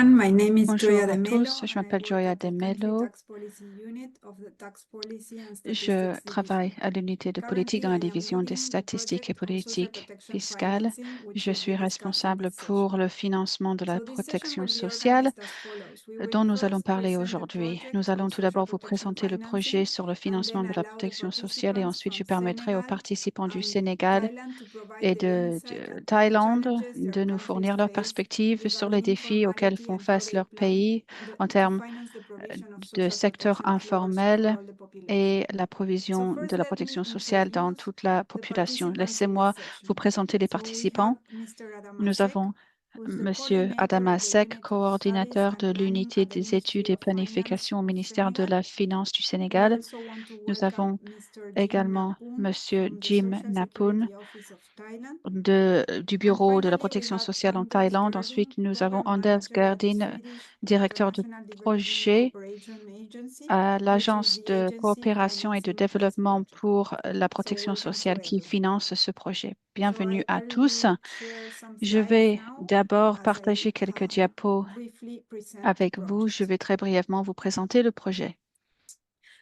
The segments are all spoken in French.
everyone. My name is Joya Bonjour de à Melo, tous, je and I m'appelle work Joya at de the Country Mello. Tax Policy Unit of the Tax Policy and Je Statistics travaille Division. à l'unité de politique dans Currently, la I am division des leading the statistiques et project on social politiques protection fiscales. financing, which Je we'll suis be discussing responsable this session. pour le financement de la So this session protection will be sociale organized as follows. We will dont nous allons first parler present the aujourd'hui. project Nous on allons tout social d'abord vous protection présenter le projet financing, sur le and financement then de la allow the protection sociale et participants ensuite je from permettrai aux Senegal participants du and Sénégal Thailand to provide et their de insight on the Thaïlande challenges their de nous countries fournir leurs face perspectives sur les regarding défis auxquels informality font and how face they leurs plan pays en to termes finance the provision of de social secteur protection for informel all the population. et la So provision de first, la let me protection sociale dans introduce toute la the population. participants in this Laissez-moi vous session. présenter les So we have participants. Mr. Nous Adamasek, avons who's the Monsieur coordinator of the Adamasek, Unit of Studies coordinateur de and Planning l'unité at the des Ministry études et of Finance planification au of ministère de Senegal. la Finance du We Sénégal. also want to Nous welcome avons Mr. Jim également Napun Monsieur from the Jim Social Napoon Security Office of Thailand. du And Bureau de la finally, we protection have sociale en Anders Thaïlande. Gerding, Ensuite, nous avons Program Anders Manager at the Gerdin, Swedish directeur de International Development projet Cooperation Agency, à which is l'Agence the de agency coopération et de financing this développement project. pour la So protection welcome to sociale qui everyone. finance ce projet. So Bienvenue à I tous. will share some Je slides vais now d'abord as I partager quelques diapos briefly present the avec vous. Je project. vais très brièvement vous présenter le projet.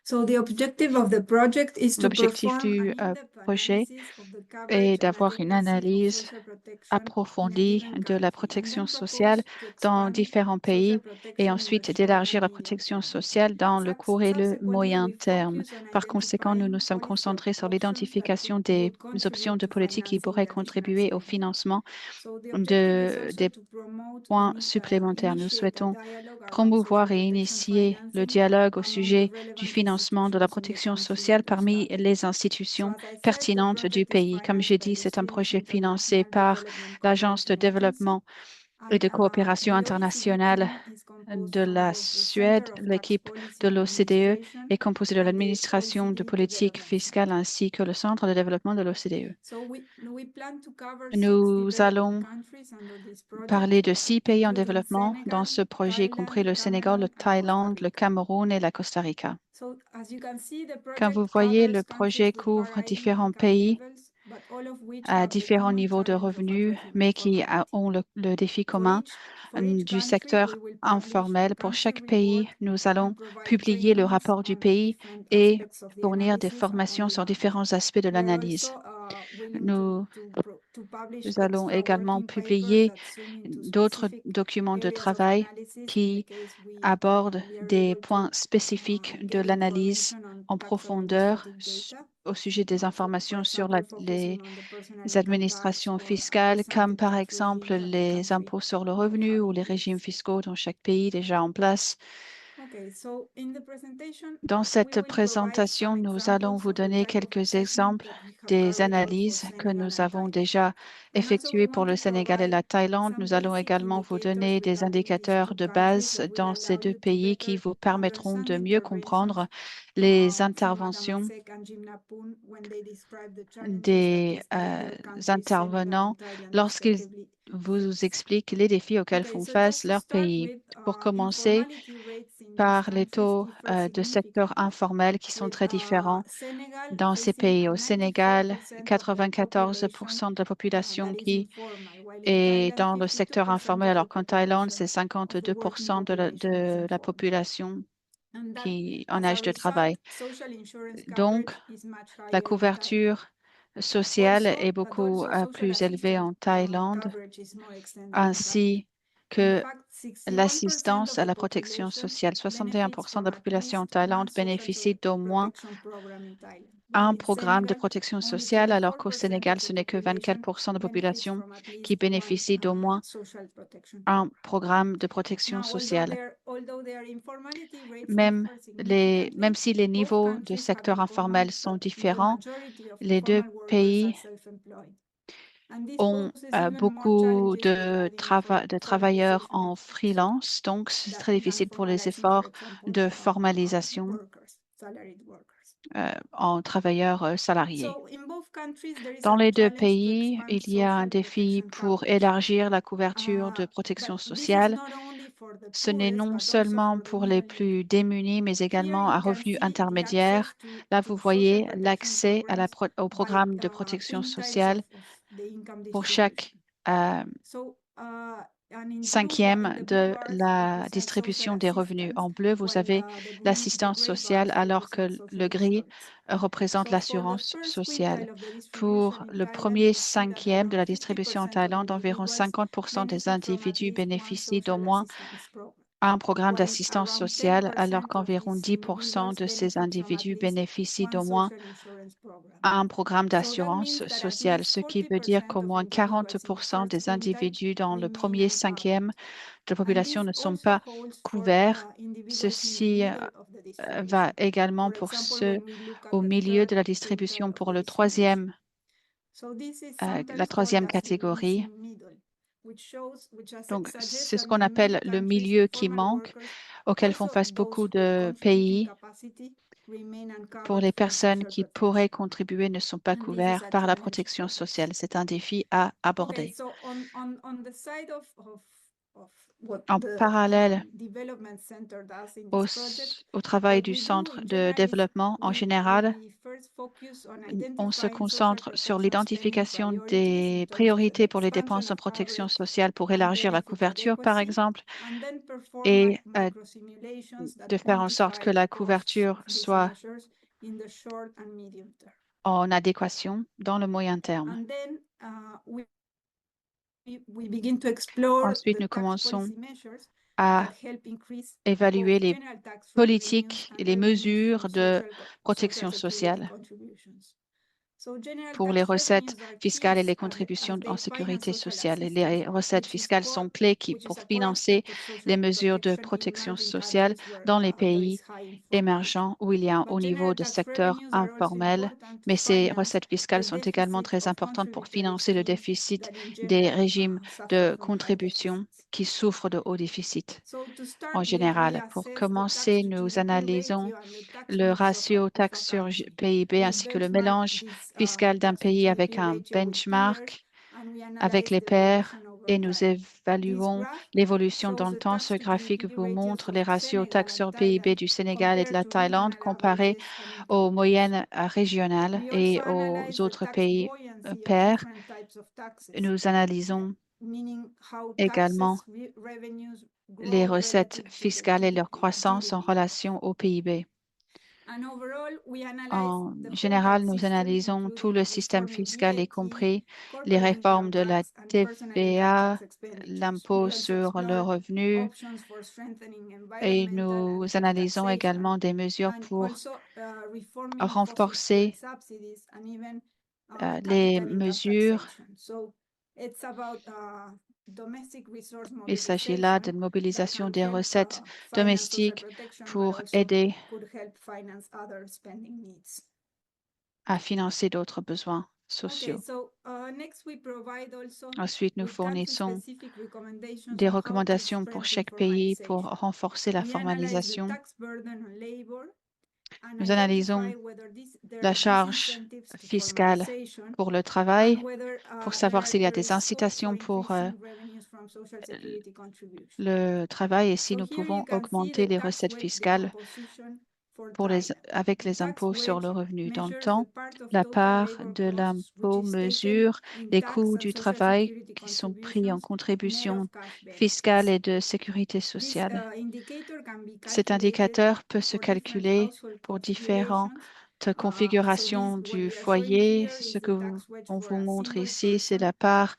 So the objective of the project is to L'objectif perform an du in-depth projet analysis of the est coverage and d'avoir une adequacy of analyse social protection in a approfondie given de la country, and protection then sociale propose to dans expand différents social pays et protection in the ensuite short d'élargir and la medium protection term. sociale dans le court et le Subsequently, moyen we terme. focus on Par conséquent, nous nous identifying sommes policy concentrés sur options that l'identification des would options contribute de to politique qui financing pourraient the additional contribuer au savings. financement So the objective is also des to promote points supplémentaires. Nous initiate a souhaitons dialogue around social promouvoir et protection initier le financing dialogue au among the sujet du relevant financement de la institutions in the protection countries sociale under parmi study. les So institutions as I said, the pertinentes du project is pays. Comme j'ai financed by dit, the c'est un Swedish projet financé International par Development l'Agence de Cooperation Agency, développement et and de coopération the OECD internationale team is composed de from la both the Center Suède. of Tax L'équipe Policy de and l'OCDE Administration est composée de and the l'administration de OECD politique Development fiscale Center. ainsi que le Centre de développement de l'OCDE. So we plan to cover 6 Nous developing allons countries under this project, parler de 6 pays en including développement dans Senegal, ce projet, y compris Thailand, le Sénégal, le Cameroon, and Costa Thaïlande, le Rica. Cameroun et la Costa Rica. So as you can see, the Comme vous project voyez, le covers projet countries with couvre varying différents income pays levels, but all of which à have the différents common niveaux de challenge of revenus, addressing mais qui informality. ont le défi For commun each du country, we secteur will publish a informel. Pour country chaque pays, report nous and allons provide publier le trainings rapport du on the pays different et aspects of the fournir des analysis on formations sur demand. différents aspects de We are l'analyse. also willing Nous to publish allons extra également working papers publier that zoom into d'autres specific documents de areas of travail analysis in the qui case abordent we are des able points to spécifiques de get l'analyse information on en tax profondeur administrative data. au sujet des For informations sur example, les focusing on the personal income tax administrations or fiscales, comme understanding par tax exemple regimes that the les country impôts sur le may revenu have ou in les régimes place. fiscaux dans chaque pays déjà en place. Okay, so in the presentation, Dans we cette will provide présentation, some nous allons examples vous of the donner type of quelques assessment exemples that we have des carried out for analyses que Senegal nous and avons Thailand. déjà And also we effectuées pour want le to Sénégal et provide la Thaïlande. some Nous allons basic également vous indicators donner des regarding these indicateurs two de countries base that will dans ces allow deux you to pays qui better vous permettront understand de the mieux comprendre interventions les from interventions Adamasek and Jim Napun when they describe the challenges that des these major countries, Senegal and intervenants Thailand, lorsqu'ils respectively, vous face. expliquent les défis auxquels Okay, font so just face to leurs start pays. with, Pour commencer, informality rates in these par les countries taux differ de secteur significantly, informel qui sont with très différents Senegal dans ces facing pays. a Au Sénégal, 94% of their population 94% de la population that is qui informal, while in est Thailand, dans le secteur 52% informel, of the alors qu'en Thaïlande, c'est population, of the working 52% population is de la informal. population And that, qui en as a âge de result, travail. social insurance Donc, coverage is much la higher in Thailand. couverture sociale est But beaucoup also social plus élevée assistance en Thaïlande, coverage is more extended in Thailand. ainsi In que fact, 61% l'assistance of à the la protection population sociale. benefits 61% de from la at population en least Thaïlande one social bénéficie d'au moins protection program in Thailand, while un in programme de Senegal, protection only sociale, alors qu'au 24% Sénégal, of the ce n'est que population 24% de la benefits population from at qui least one bénéficie d'au moins social protection un program. programme de protection Now, sociale. although their informality rates Même, differ même significantly, si les both niveaux de countries have secteur in common informel sont that the différents, majority of les deux informal workers are pays self-employed. And this ont poses even more beaucoup challenges regarding de travailleurs formalization en efforts freelance, donc c'est très than difficile pour les formalizing, for efforts example, de formalisation workers, salaried workers. en travailleurs salariés. So in both countries, there is Dans a les deux challenge to pays, expand il y a un social défi protection pour coverage. élargir la couverture de protection But this is sociale. not only for the Ce n'est poorest, non but also seulement for the pour les middle plus income. démunis, mais Here également à you can revenus see the intermédiaires. access Là, vous to social voyez protection l'accès à programs au by programme de protection quintiles sociale of the income pour chaque distribution. euh, So cinquième de la distribution des revenus. En bleu, vous avez l'assistance sociale, alors que le gris représente l'assurance sociale. Pour le premier cinquième de la distribution en Thaïlande, environ 50% des individus bénéficient d'au moins un programme d'assistance sociale, alors qu'environ 10% de ces individus bénéficient d'au moins un programme d'assurance sociale, ce qui veut dire qu'au moins 40% des individus dans le premier cinquième de la population ne sont pas couverts. Ceci va également pour ceux au milieu de la distribution. Pour la troisième catégorie, donc c'est ce qu'on appelle le milieu qui manque, auquel font face beaucoup de pays. Pour les personnes qui pourraient contribuer ne sont pas couvertes par la protection sociale. C'est un défi à aborder. En parallèle au travail du Centre de développement en général, on se concentre sur l'identification des priorités pour les dépenses en protection sociale pour élargir la couverture, par exemple, et de faire en sorte que la couverture soit en adéquation dans le moyen terme. Ensuite, nous commençons à évaluer les politiques et les mesures de protection sociale pour les recettes fiscales et les contributions en sécurité sociale. Et les recettes fiscales sont clés pour financer les mesures de protection sociale dans les pays émergents où il y a un haut niveau de secteur informel. Mais ces recettes fiscales sont également très importantes pour financer le déficit des régimes de contribution qui souffrent de hauts déficits en général. Pour commencer, nous analysons le ratio taxe sur PIB ainsi que le mélange fiscal d'un pays avec un benchmark avec les pairs et nous évaluons l'évolution dans le temps. Ce graphique vous montre les ratios taxes sur PIB du Sénégal et de la Thaïlande comparés aux moyennes régionales et aux autres pays pairs. Nous analysons également les recettes fiscales et leur croissance en relation au PIB. En général, nous analysons tout le système fiscal, y compris les réformes de la TVA, l'impôt sur le revenu, et nous analysons également des mesures pour renforcer les mesures. Il s'agit là d'une mobilisation des recettes domestiques pour aider à financer d'autres besoins sociaux. Ensuite, nous fournissons des recommandations pour chaque pays pour renforcer la formalisation. Nous analysons la charge fiscale pour le travail pour savoir s'il y a des incitations pour le travail et si nous pouvons augmenter les recettes fiscales avec les impôts sur le revenu. Dans le temps, la part de l'impôt mesure les coûts du travail qui sont pris en contribution fiscale et de sécurité sociale. Cet indicateur peut se calculer pour différentes configurations du foyer. Ce que on vous montre ici, c'est la part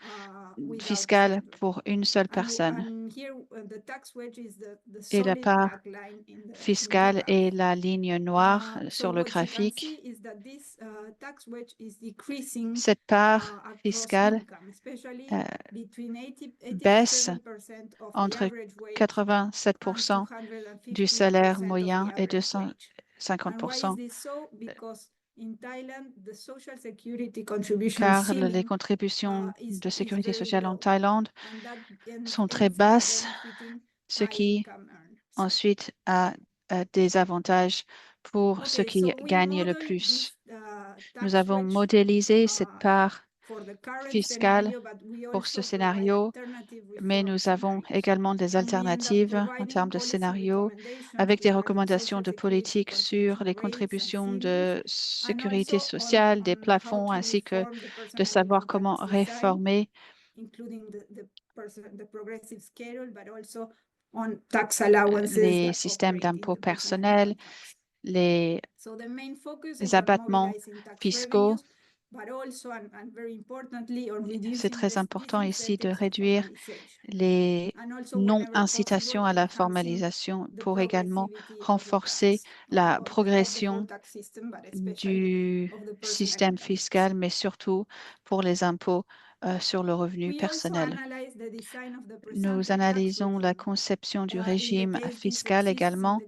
fiscale pour une seule personne. Et la part fiscale est la ligne noire sur le graphique. Cette part fiscale baisse entre 87% du salaire moyen et 250%, car les contributions de sécurité sociale en Thaïlande sont très basses, ce qui ensuite a des avantages pour ceux qui gagnent le plus. Nous avons modélisé cette part fiscale pour ce scénario, mais nous avons également des alternatives en termes de scénario avec des recommandations de politique sur les contributions de sécurité sociale, des plafonds, ainsi que de savoir comment réformer les systèmes d'impôts personnels, les abattements fiscaux. C'est très important ici de réduire les non-incitations à la formalisation pour également renforcer la progression du système fiscal, mais surtout pour les impôts sur le revenu personnel. Nous analysons la conception du régime fiscal également,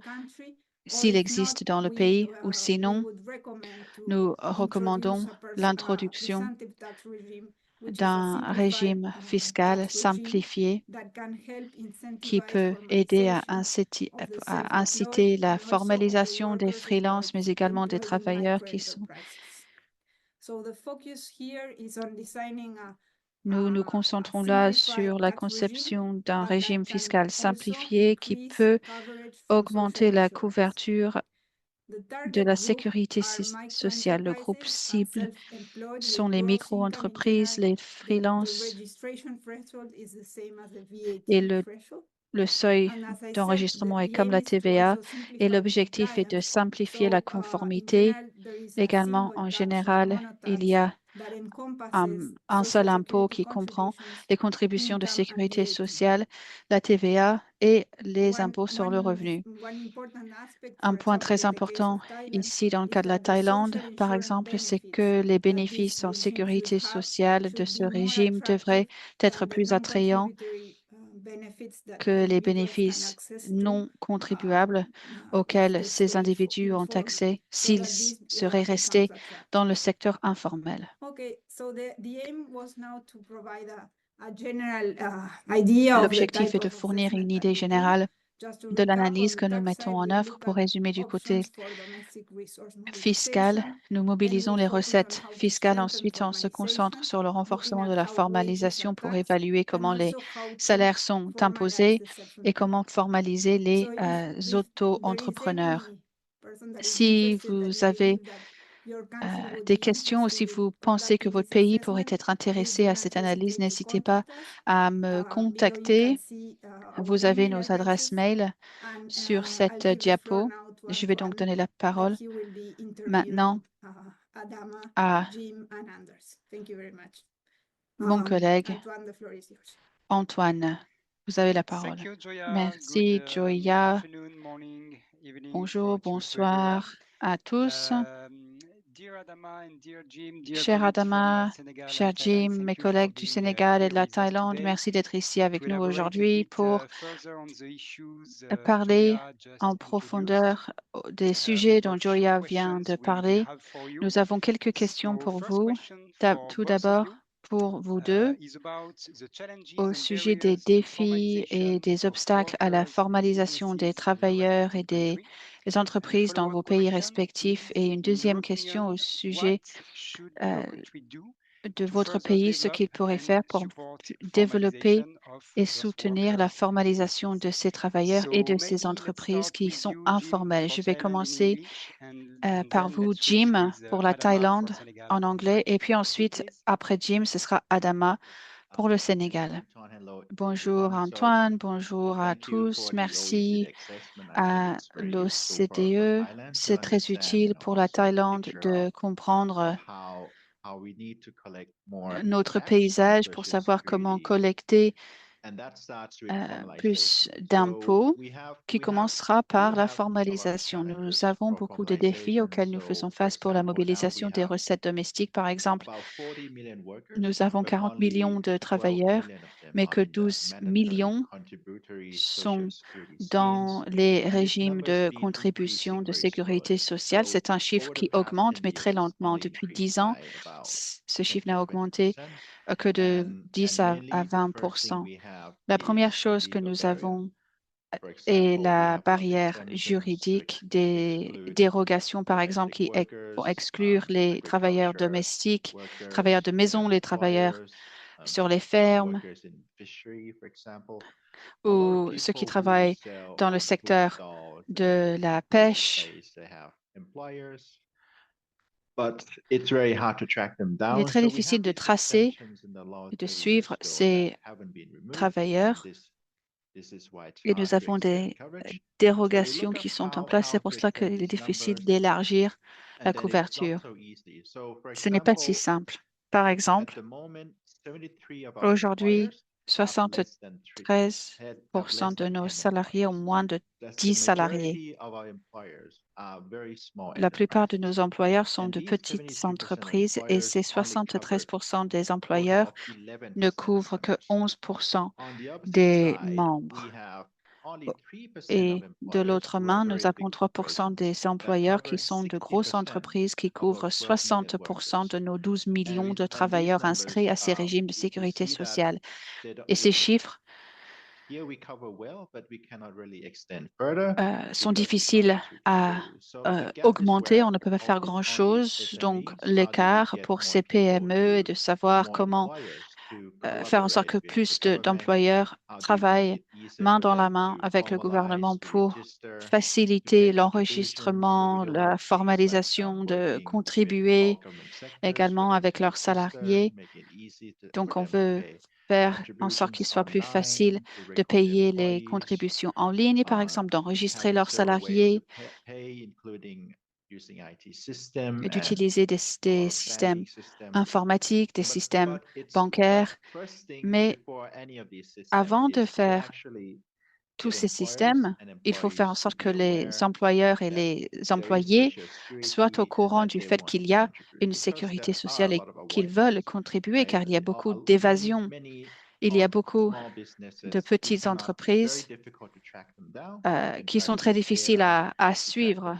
s'il existe dans le pays ou sinon, nous recommandons l'introduction d'un régime fiscal simplifié qui peut aider à inciter la formalisation des freelances, mais également des travailleurs qui sont. Nous nous concentrons là sur la conception d'un régime fiscal simplifié qui peut augmenter la couverture de la sécurité sociale. Le groupe cible sont les micro-entreprises, les freelances et le seuil d'enregistrement est comme la TVA et l'objectif est de simplifier la conformité. Également, en général, il y a un seul impôt qui comprend les contributions de sécurité sociale, la TVA et les impôts sur le revenu. Un point très important ici dans le cas de la Thaïlande, par exemple, c'est que les bénéfices en sécurité sociale de ce régime devraient être plus attrayants que les bénéfices non contribuables auxquels ces individus ont accès s'ils seraient restés dans le secteur informel. L'objectif est de fournir une idée générale de l'analyse que nous mettons en œuvre. Pour résumer du côté fiscal, nous mobilisons les recettes fiscales. Ensuite, on se concentre sur le renforcement de la formalisation pour évaluer comment les salaires sont imposés et comment formaliser les auto-entrepreneurs. Si vous avez des questions ou si vous pensez que votre pays pourrait être intéressé à cette analyse, n'hésitez pas à me contacter. Vous avez nos adresses mail sur cette diapo. Je vais donc donner la parole maintenant à mon collègue Antoine. Vous avez la parole. Merci, Joya. Bonjour, bonsoir à tous. Cher Adama, cher Jim, mes collègues du Sénégal et de la Thaïlande, merci d'être ici avec nous aujourd'hui pour parler en profondeur des sujets dont Joya vient de parler. Nous avons quelques questions pour vous. Tout d'abord, pour vous deux, au sujet des défis et des obstacles à la formalisation des travailleurs et des entreprises dans vos pays respectifs. Et une deuxième question au sujet de votre pays, ce qu'il pourrait faire pour développer et soutenir la formalisation de ces travailleurs et de ces entreprises qui sont informelles. Je vais commencer par vous, Jim, pour la Thaïlande en anglais, et puis ensuite, après Jim, ce sera Adama pour le Sénégal. Bonjour Antoine, bonjour à tous. Merci à l'OCDE. C'est très utile pour la Thaïlande de comprendre notre paysage pour savoir comment collecter plus d'impôts qui commencera par la formalisation. Nous avons beaucoup de défis auxquels nous faisons face pour la mobilisation des recettes domestiques. Par exemple, nous avons 40 millions de travailleurs, mais que 12 millions sont dans les régimes de contribution de sécurité sociale. C'est un chiffre qui augmente, mais très lentement. Depuis 10 ans, ce chiffre n'a augmenté que de 10 à 20%. La première chose que nous avons est la barrière juridique des dérogations, par exemple, qui vont exclure les travailleurs domestiques, travailleurs de maison, les travailleurs sur les fermes ou ceux qui travaillent dans le secteur de la pêche. Il est très difficile de tracer et de suivre ces travailleurs et nous avons des dérogations qui sont en place. C'est pour cela qu'il est difficile d'élargir la couverture. Ce n'est pas si simple. Par exemple, aujourd'hui, 73% de nos salariés ont moins de 10 salariés. La plupart de nos employeurs sont de petites entreprises et ces 73% des employeurs ne couvrent que 11% des membres. Et de l'autre main, nous avons 3% des employeurs qui sont de grosses entreprises qui couvrent 60% de nos 12 millions de travailleurs inscrits à ces régimes de sécurité sociale. Et ces chiffres sont difficiles à augmenter. On ne peut pas faire grand-chose. Donc, l'écart pour ces PME est de savoir comment faire en sorte que plus d'employeurs travaillent main dans la main avec le gouvernement pour faciliter l'enregistrement, la formalisation de contribuer également avec leurs salariés. Donc, on veut faire en sorte qu'il soit plus facile de payer les contributions en ligne, par exemple, d'enregistrer leurs salariés et d'utiliser des systèmes informatiques, des systèmes bancaires. Mais avant de faire tous ces systèmes, il faut faire en sorte que les employeurs et les employés soient au courant du fait qu'il y a une sécurité sociale et qu'ils veulent contribuer, car il y a beaucoup d'évasion. Il y a beaucoup de petites entreprises qui sont très difficiles à suivre.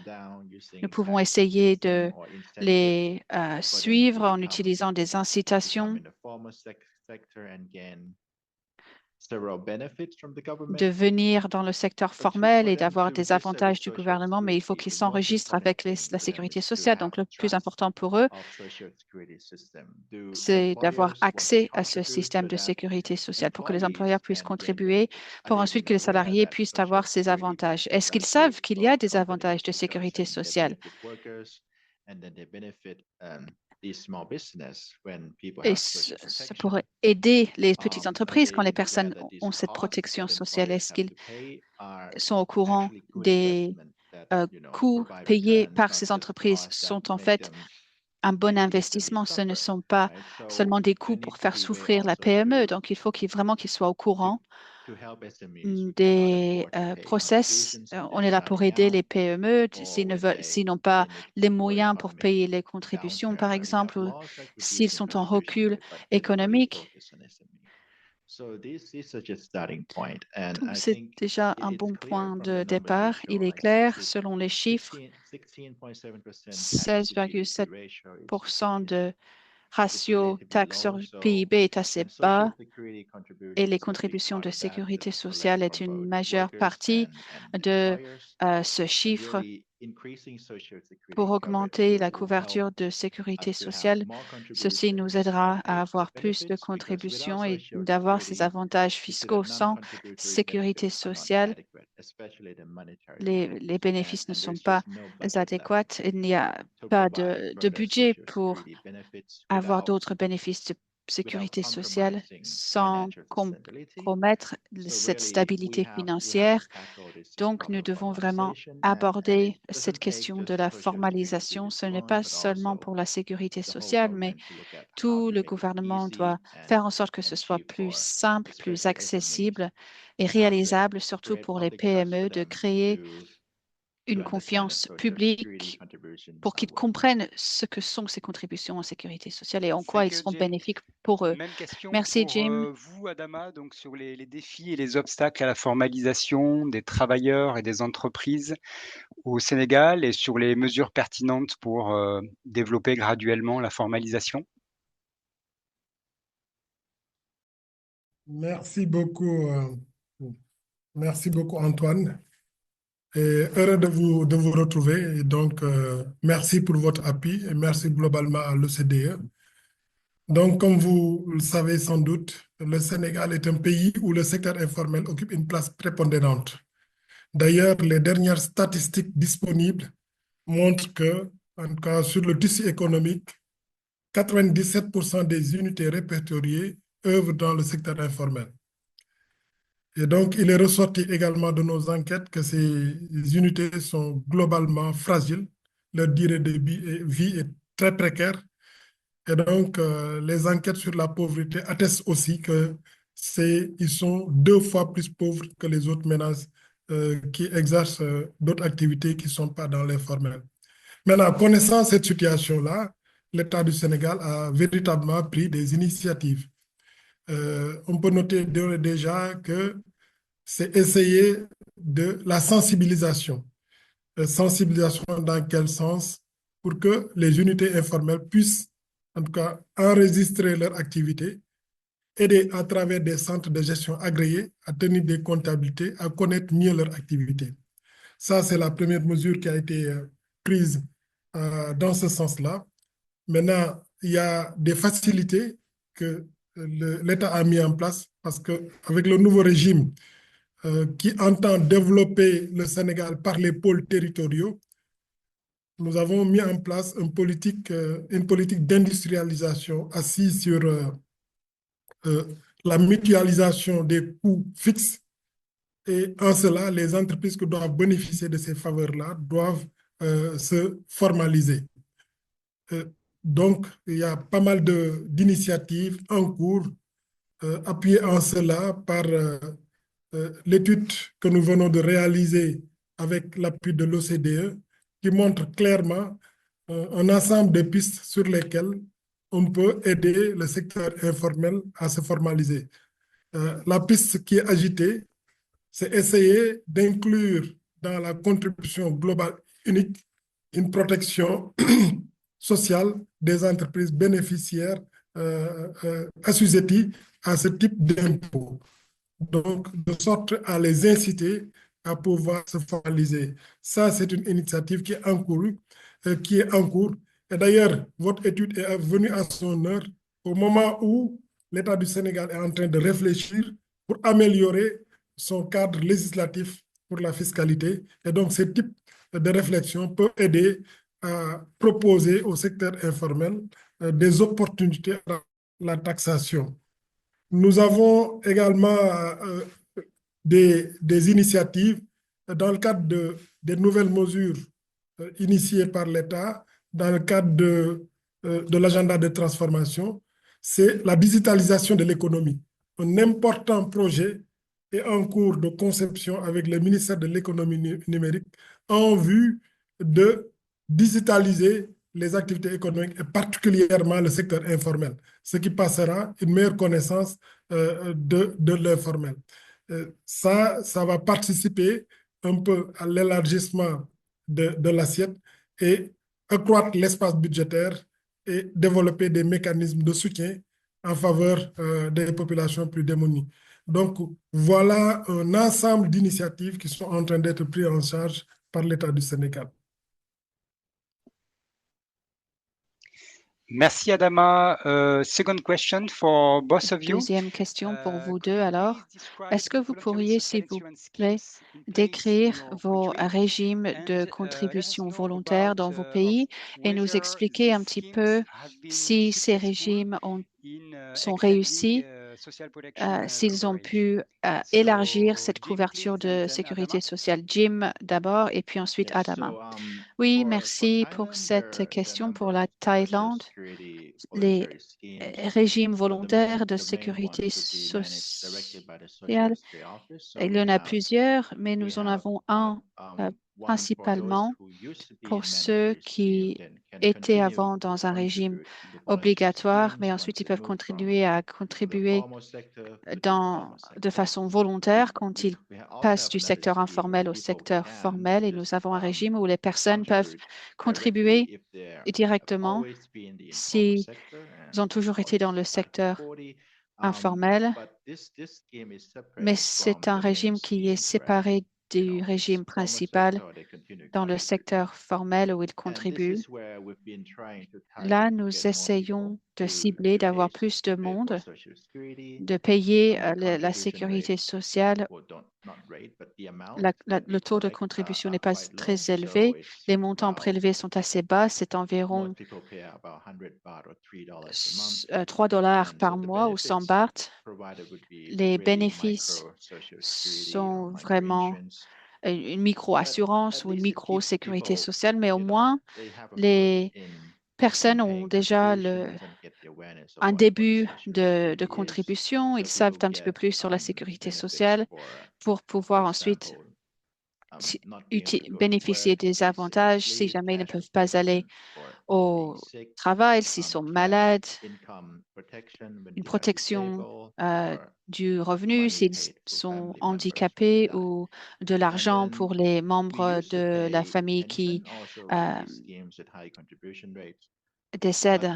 Nous pouvons essayer de les suivre en utilisant des incitations, de venir dans le secteur formel et d'avoir des avantages du gouvernement, mais il faut qu'ils s'enregistrent avec la sécurité sociale. Donc, le plus important pour eux, c'est d'avoir accès à ce système de sécurité sociale pour que les employeurs puissent contribuer, pour ensuite que les salariés puissent avoir ces avantages. Est-ce qu'ils savent qu'il y a des avantages de sécurité sociale? Et ça pourrait aider les petites entreprises quand les personnes ont cette protection sociale. Est-ce qu'ils sont au courant des coûts payés par ces entreprises sont en fait un bon investissement? Ce ne sont pas seulement des coûts pour faire souffrir la PME. Donc, il faut vraiment qu'ils soient au courant des process. On est là pour aider les PME s'ils n'ont pas les moyens pour payer les contributions, par exemple, ou s'ils sont en recul économique. Donc, c'est déjà un bon point de départ. Il est clair, selon les chiffres, 16,7% de ratio taxe sur PIB est assez bas et les contributions de sécurité sociale est une majeure partie de ce chiffre. Pour augmenter la couverture de sécurité sociale, ceci nous aidera à avoir plus de contributions et d'avoir ces avantages fiscaux. Sans sécurité sociale, les bénéfices ne sont pas adéquats. Il n'y a pas de budget pour avoir d'autres bénéfices de sécurité sociale sans compromettre cette stabilité financière. Donc, nous devons vraiment aborder cette question de la formalisation. Ce n'est pas seulement pour la sécurité sociale, mais tout le gouvernement doit faire en sorte que ce soit plus simple, plus accessible et réalisable, surtout pour les PME, de créer une confiance publique pour qu'ils comprennent ce que sont ces contributions en sécurité sociale et en quoi Thank ils you, seront Jim. bénéfiques pour eux. Même question Merci, pour Jim. vous, Adama, donc sur les défis et les obstacles à la formalisation des travailleurs et des entreprises au Sénégal et sur les mesures pertinentes pour développer graduellement la formalisation. Merci beaucoup, Antoine. Et heureux de vous retrouver. Et donc, merci pour votre appui et merci globalement à l'OCDE. Donc, comme vous le savez sans doute, le Sénégal est un pays où le secteur informel occupe une place prépondérante. D'ailleurs, les dernières statistiques disponibles montrent que en tout cas sur le tissu économique, 97% des unités répertoriées œuvrent dans le secteur informel. Et donc, il est ressorti également de nos enquêtes que ces unités sont globalement fragiles. Leur durée de vie est très précaire. Et donc, les enquêtes sur la pauvreté attestent aussi qu'ils sont 2 fois plus pauvres que les autres ménages qui exercent d'autres activités qui ne sont pas dans l'informel. Maintenant, connaissant cette situation-là, l'État du Sénégal a véritablement pris des initiatives. On peut noter déjà que c'est essayer de la sensibilisation. Sensibilisation dans quel sens? Pour que les unités informelles puissent, en tout cas, enregistrer leur activité, aider à travers des centres de gestion agréés à tenir des comptabilités, à connaître mieux leur activité. Ça, c'est la première mesure qui a été prise dans ce sens-là. Maintenant, il y a des facilités que l'État a mis en place parce qu'avec le nouveau régime qui entend développer le Sénégal par les pôles territoriaux, nous avons mis en place une politique d'industrialisation assise sur la mutualisation des coûts fixes. Et en cela, les entreprises qui doivent bénéficier de ces faveurs-là doivent se formaliser. Donc, il y a pas mal d'initiatives en cours, appuyées en cela par l'étude que nous venons de réaliser avec l'appui de l'OCDE, qui montre clairement un ensemble de pistes sur lesquelles on peut aider le secteur informel à se formaliser. La piste qui est agitée, c'est essayer d'inclure dans la contribution globale unique une protection sociale des entreprises bénéficiaires assujetties à ce type d'impôt. Donc, de sorte à les inciter à pouvoir se formaliser. Ça, c'est une initiative qui est en cours. Et d'ailleurs, votre étude est venue à son heure au moment où l'État du Sénégal est en train de réfléchir pour améliorer son cadre législatif pour la fiscalité. Et donc, ce type de réflexion peut aider à proposer au secteur informel des opportunités à la taxation. Nous avons également des initiatives dans le cadre des nouvelles mesures initiées par l'État, dans le cadre de l'agenda de transformation, c'est la digitalisation de l'économie. Un important projet est en cours de conception avec le ministère de l'économie numérique en vue de digitaliser les activités économiques et particulièrement le secteur informel, ce qui passera une meilleure connaissance de l'informel. Ça va participer un peu à l'élargissement de l'assiette et accroître l'espace budgétaire et développer des mécanismes de soutien en faveur des populations plus démunies. Donc, voilà un ensemble d'initiatives qui sont en train d'être prises en charge par l'État du Sénégal. Merci Adama. Second question for both of you. Deuxième question pour vous deux alors. Est-ce que vous pourriez, s'il vous plaît, décrire vos régimes de contribution volontaire dans vos pays et nous expliquer un petit peu si ces régimes sont réussis, s'ils ont pu élargir cette couverture de sécurité sociale? Jim d'abord et puis ensuite Adama. Oui, merci pour cette question. Pour la Thaïlande, les régimes volontaires de sécurité sociale, il y en a plusieurs, mais nous en avons un principalement pour ceux qui étaient avant dans un régime obligatoire, mais ensuite ils peuvent continuer à contribuer de façon volontaire quand ils passent du secteur informel au secteur formel. Et nous avons un régime où les personnes peuvent contribuer directement s'ils ont toujours été dans le secteur informel, mais c'est un régime qui est séparé du régime principal dans le secteur formel où ils contribuent. Là, nous essayons de cibler, d'avoir plus de monde, de payer la sécurité sociale le taux de contribution n'est pas très élevé. Les montants prélevés sont assez bas. C'est environ 3 dollars par mois ou 100 bahts. Les bénéfices sont vraiment une micro-assurance ou une micro-sécurité sociale, mais au moins, les personnes ont déjà un début de contribution. Ils savent un petit peu plus sur la sécurité sociale pour pouvoir ensuite bénéficier des avantages si jamais ils ne peuvent pas aller au travail, s'ils sont malades, une protection du revenu, s'ils sont handicapés ou de l'argent pour les membres de la famille qui euh, décèdent.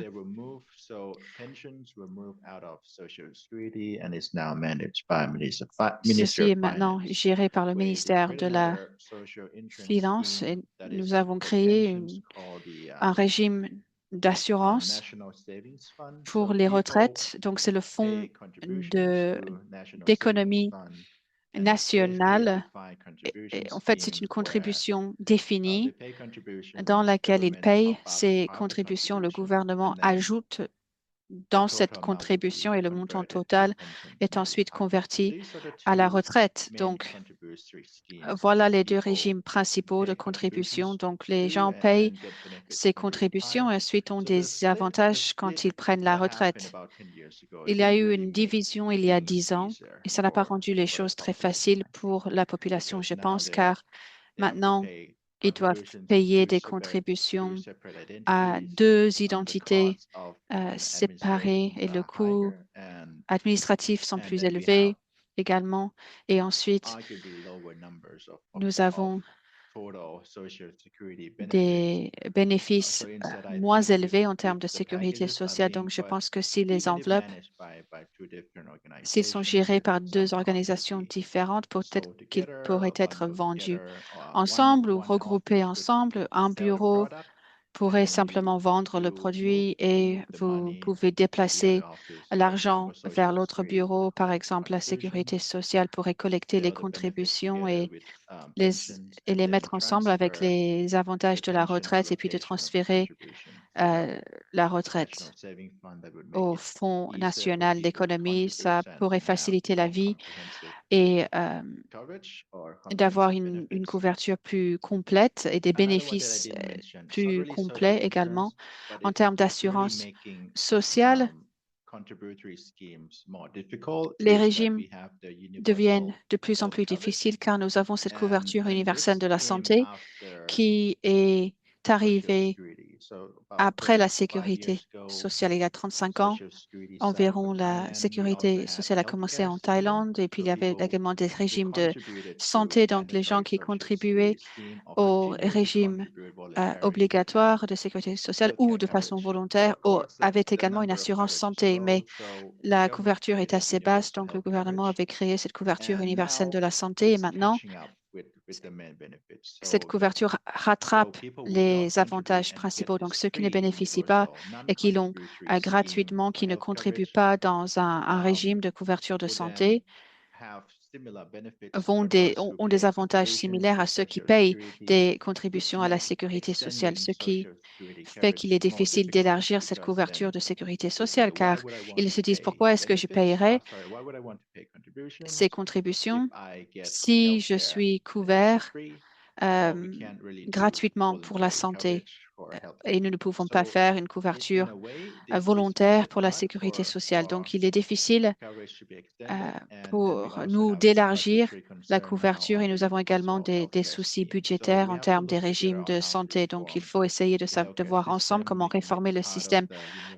Ceci est maintenant géré par le ministère de la Finance et nous avons créé un régime d'assurance pour les retraites. Donc, c'est le fonds d'économie nationale. Et en fait, c'est une contribution définie dans laquelle il paye ces contributions. Le gouvernement ajoute dans cette contribution et le montant total est ensuite converti à la retraite. Donc, voilà les deux régimes principaux de contribution. Donc, les gens payent ces contributions et ensuite ont des avantages quand ils prennent la retraite. Il y a eu une division il y a 10 ans et ça n'a pas rendu les choses très faciles pour la population, je pense, car maintenant, ils doivent payer des contributions à deux identités séparées et le coût administratif sont plus élevés également. Et ensuite, nous avons des bénéfices moins élevés en termes de sécurité sociale. Donc, je pense que si les enveloppes, s'ils sont gérés par deux organisations différentes, peut-être qu'ils pourraient être vendus ensemble ou regroupés ensemble. Un bureau pourrait simplement vendre le produit et vous pouvez déplacer l'argent vers l'autre bureau. Par exemple, la sécurité sociale pourrait collecter les contributions et les mettre ensemble avec les avantages de la retraite et puis de transférer la retraite au Fonds national d'économie. Ça pourrait faciliter la vie et d'avoir une couverture plus complète et des bénéfices plus complets également. En termes d'assurance sociale, les régimes deviennent de plus en plus difficiles car nous avons cette couverture universelle de la santé qui est arrivée après la sécurité sociale. Il y a 35 ans, environ, la sécurité sociale a commencé en Thaïlande et puis il y avait également des régimes de santé. Donc, les gens qui contribuaient au régime obligatoire de sécurité sociale ou de façon volontaire avaient également une assurance santé. Mais la couverture est assez basse, donc le gouvernement avait créé cette couverture universelle de la santé et maintenant, cette couverture rattrape les avantages principaux. Donc, ceux qui ne bénéficient pas et qui l'ont gratuitement, qui ne contribuent pas dans un régime de couverture de santé, ont des avantages similaires à ceux qui payent des contributions à la sécurité sociale, ce qui fait qu'il est difficile d'élargir cette couverture de sécurité sociale, car ils se disent pourquoi est-ce que je payerais ces contributions si je suis couvert gratuitement pour la santé et nous ne pouvons pas faire une couverture volontaire pour la sécurité sociale. Donc, il est difficile pour nous d'élargir la couverture et nous avons également des soucis budgétaires en termes des régimes de santé. Donc, il faut essayer de voir ensemble comment réformer le système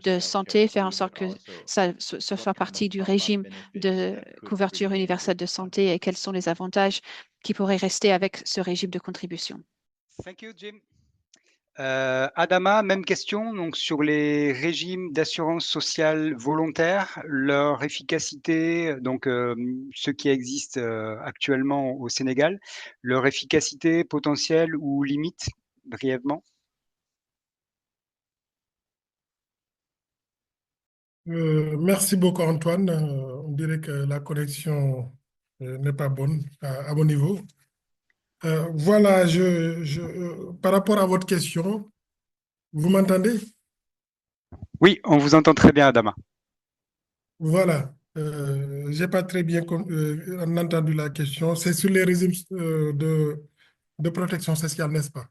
de santé, faire en sorte que ça soit partie du régime de couverture universelle de santé et quels sont les avantages qui pourraient rester avec ce régime de contribution. Thank you, Jim. Adama, même question, donc sur les régimes d'assurance sociale volontaire, leur efficacité, donc ceux qui existent actuellement au Sénégal, leur efficacité potentielle ou limite, brièvement? Merci beaucoup, Antoine. On dirait que la connexion n'est pas bonne à mon niveau. Voilà, par rapport à votre question, vous m'entendez? Oui, on vous entend très bien, Adama. Voilà, j'ai pas très bien entendu la question. C'est sur les régimes de protection sociale, n'est-ce pas?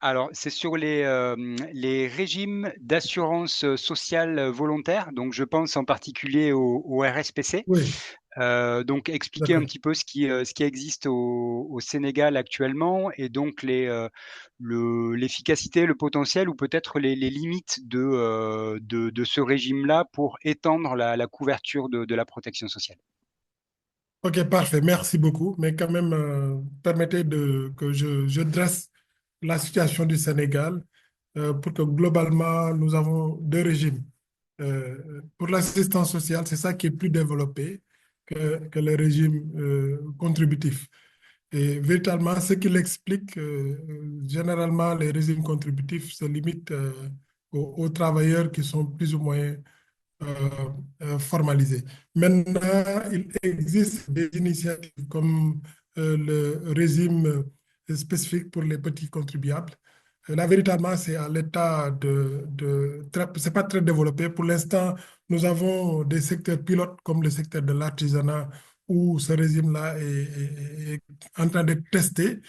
Alors, c'est sur les régimes d'assurance sociale volontaire. Donc, je pense en particulier au RSPC. Oui, Donc, expliquer un d'accord. petit peu ce qui existe au Sénégal actuellement et donc l'efficacité, le potentiel ou peut-être les limites de ce régime-là pour étendre la couverture de la protection sociale. Ok, parfait, merci beaucoup. Mais quand même, permettez que je dresse la situation du Sénégal pour que globalement, nous avons deux régimes. Pour l'assistance sociale, c'est ça qui est plus développé que le régime contributif. Et véritablement, ce qui l'explique, généralement, les régimes contributifs se limitent aux travailleurs qui sont plus ou moins euh, formalisés. Maintenant, il existe des initiatives comme le régime spécifique pour les petits contribuables. Là, véritablement, c'est à l'état c'est pas très développé. Pour l'instant, nous avons des secteurs pilotes comme le secteur de l'artisanat où ce régime-là est en train d'être testé.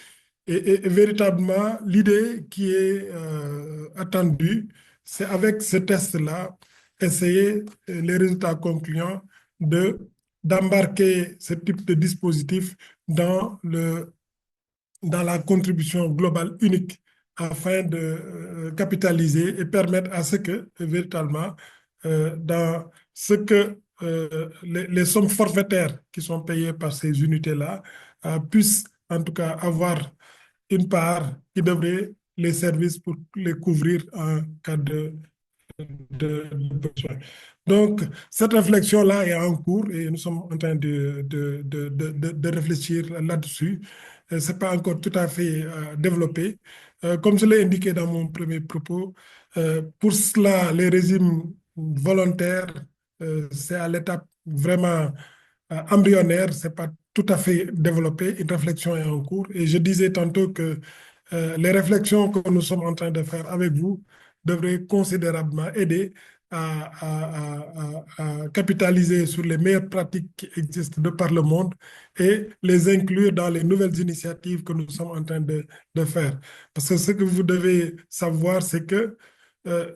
Et véritablement, l'idée qui est attendue, c'est avec ce test-là, essayer les résultats concluants de d'embarquer ce type de dispositif dans dans la contribution globale unique afin de capitaliser et permettre à ce que, véritablement, dans ce que les sommes forfaitaires qui sont payées par ces unités-là puissent en tout cas avoir une part qui devrait les services pour les couvrir en cas de besoin. Donc, cette réflexion-là est en cours et nous sommes en train de réfléchir là-dessus. Ce n'est pas encore tout à fait développé. Comme je l'ai indiqué dans mon premier propos, pour cela, les régimes volontaires, c'est à l'étape vraiment embryonnaire, ce n'est pas tout à fait développé. Une réflexion est en cours. Et je disais tantôt que les réflexions que nous sommes en train de faire avec vous devraient considérablement aider à capitaliser sur les meilleures pratiques qui existent de par le monde et les inclure dans les nouvelles initiatives que nous sommes en train de faire. Parce que ce que vous devez savoir, c'est que euh,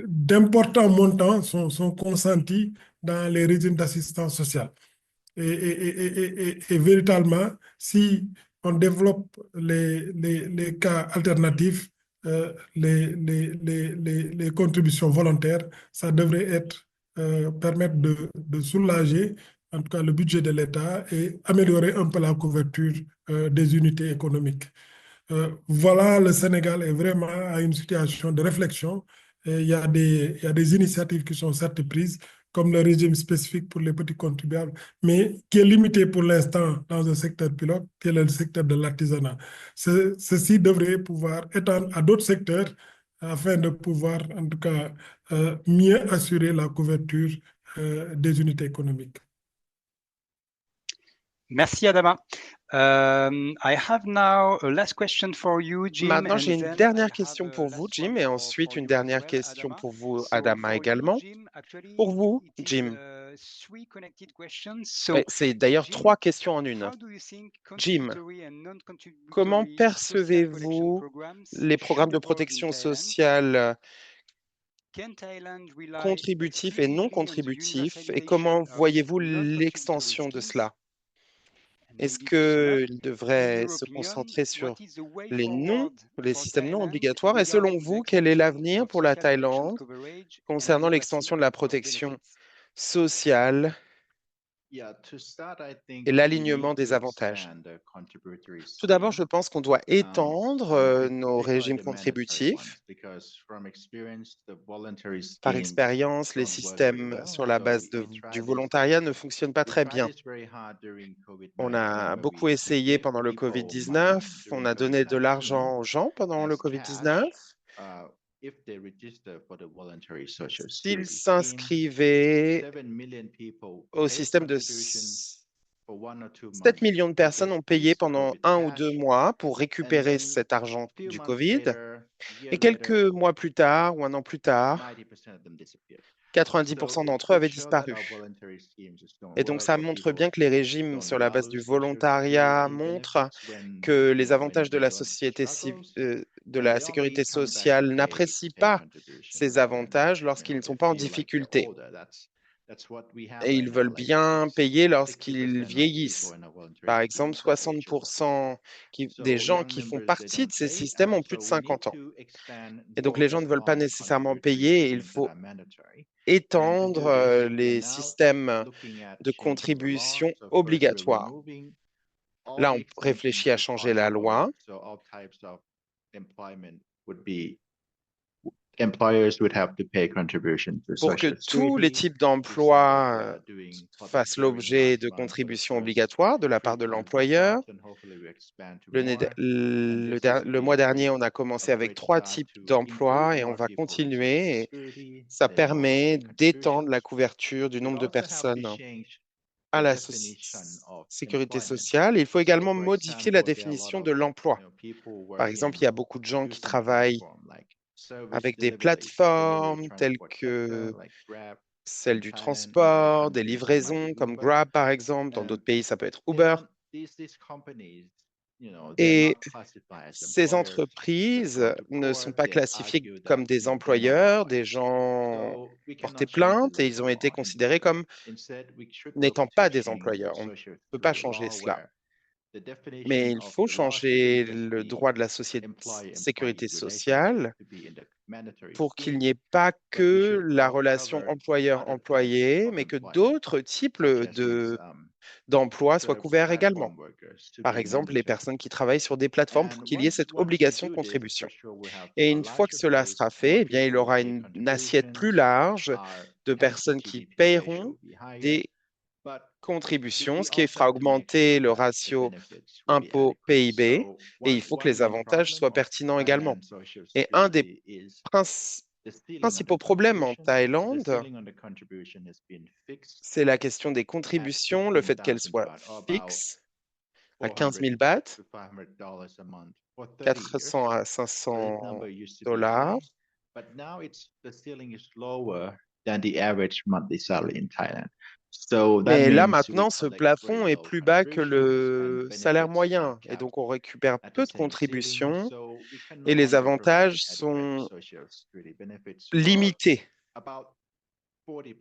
d'importants montants sont consentis dans les régimes d'assistance sociale. Et véritablement, si on développe les cas alternatifs, les contributions volontaires, ça devrait permettre de soulager, en tout cas, le budget de l'État et améliorer un peu la couverture des unités économiques. Voilà, le Sénégal est vraiment à une situation de réflexion. Et il y a des initiatives qui sont certes prises, comme le régime spécifique pour les petits contribuables, mais qui est limité pour l'instant dans un secteur pilote, qui est le secteur de l'artisanat. Ceci devrait pouvoir étendre à d'autres secteurs afin de pouvoir, en tout cas, mieux assurer la couverture des unités économiques. Merci, Adama. I have now a last question for you, Jim. Maintenant, j'ai and une then I dernière have question a pour vous, last Jim, one et for ensuite une you as dernière well, question Adama. pour vous, So Adama, for you, également. Jim, actually, Pour vous, it is Jim. three connected questions. Ouais, So, c'est d'ailleurs Jim, 3 questions en une. how do you think Jim, contributory and comment non-contributory social protection percevez-vous programs les programmes should de evolve in protection Thailand? sociale Can Thailand rely contributifs et non exclusively on the contributifs, et universalization comment of voyez-vous non-contributory l'extension de schemes? cela? And Est-ce maybe to sum up, qu'il in devrait your se opinion, concentrer sur what is the way les forward les for systèmes non Thailand obligatoires? Et selon regarding the vous, quel est extension l'avenir of pour la social protection Thaïlande coverage and concernant adequacy l'extension de la of protection benefits? sociale et l'alignement des avantages? Tout d'abord, je pense qu'on doit étendre nos régimes contributifs. Par expérience, les systèmes sur la base du volontariat ne fonctionnent pas très bien. On a beaucoup essayé pendant le Covid-19, on a donné de l'argent aux gens pendant le Covid-19. S'ils s'inscrivaient au système de 7 millions de personnes ont payé pendant 1 ou 2 mois pour récupérer cet argent du Covid. Et quelques mois plus tard ou un an plus tard, 90% d'entre eux avaient disparu. Et donc, ça montre bien que les régimes sur la base du volontariat montrent que les avantages de la de la sécurité sociale n'apprécient pas ces avantages lorsqu'ils ne sont pas en difficulté. Et ils veulent bien payer lorsqu'ils vieillissent. Par exemple, 60% des gens qui font partie de ces systèmes ont plus de 50 ans. Et donc, les gens ne veulent pas nécessairement payer et il faut étendre les systèmes de contribution obligatoires. Là, on réfléchit à changer la loi pour que tous les types d'emplois fassent l'objet de contributions obligatoires de la part de l'employeur. Le mois dernier, on a commencé avec 3 types d'emplois et on va continuer. Et ça permet d'étendre la couverture du nombre de personnes à la sécurité sociale. Il faut également modifier la définition de l'emploi. Par exemple, il y a beaucoup de gens qui travaillent avec des plateformes telles que celles du transport, des livraisons comme Grab par exemple. Dans d'autres pays, ça peut être Uber. Et ces entreprises ne sont pas classifiées comme des employeurs, des gens portaient plainte et ils ont été considérés comme n'étant pas des employeurs. On ne peut pas changer cela. Mais il faut changer le droit de la sécurité sociale pour qu'il n'y ait pas que la relation employeur-employé, mais que d'autres types d'emplois soient couverts également. Par exemple, les personnes qui travaillent sur des plateformes pour qu'il y ait cette obligation de contribution. Et une fois que cela sera fait, eh bien, il aura une assiette plus large de personnes qui paieront des contributions, ce qui fera augmenter le ratio impôt-PIB, et il faut que les avantages soient pertinents également. Et un des principaux problèmes en Thaïlande, c'est la question des contributions, le fait qu'elles soient fixes à 15 000 bahts, 400 à 500 dollars. Mais là, maintenant, ce plafond est plus bas que le salaire moyen. Et donc, on récupère peu de contributions et les avantages sont limités. Et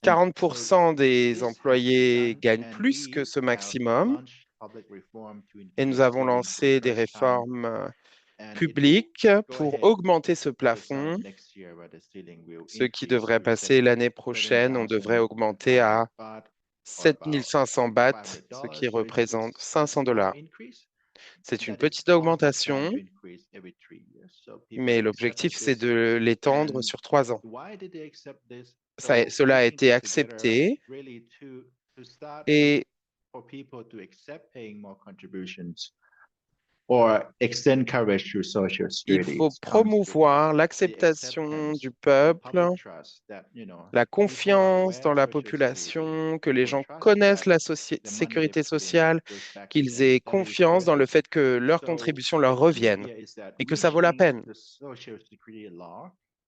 40% des employés gagnent plus que ce maximum. Et nous avons lancé des réformes publiques pour augmenter ce plafond, ce qui devrait passer l'année prochaine. On devrait augmenter à 7 500 bahts, ce qui représente 500 dollars. C'est une petite augmentation, mais l'objectif, c'est de l'étendre sur 3 ans. Cela a été accepté et il faut promouvoir l'acceptation du peuple, la confiance dans la population, que les gens connaissent la sécurité sociale, qu'ils aient confiance dans le fait que leurs contributions leur reviennent et que ça vaut la peine.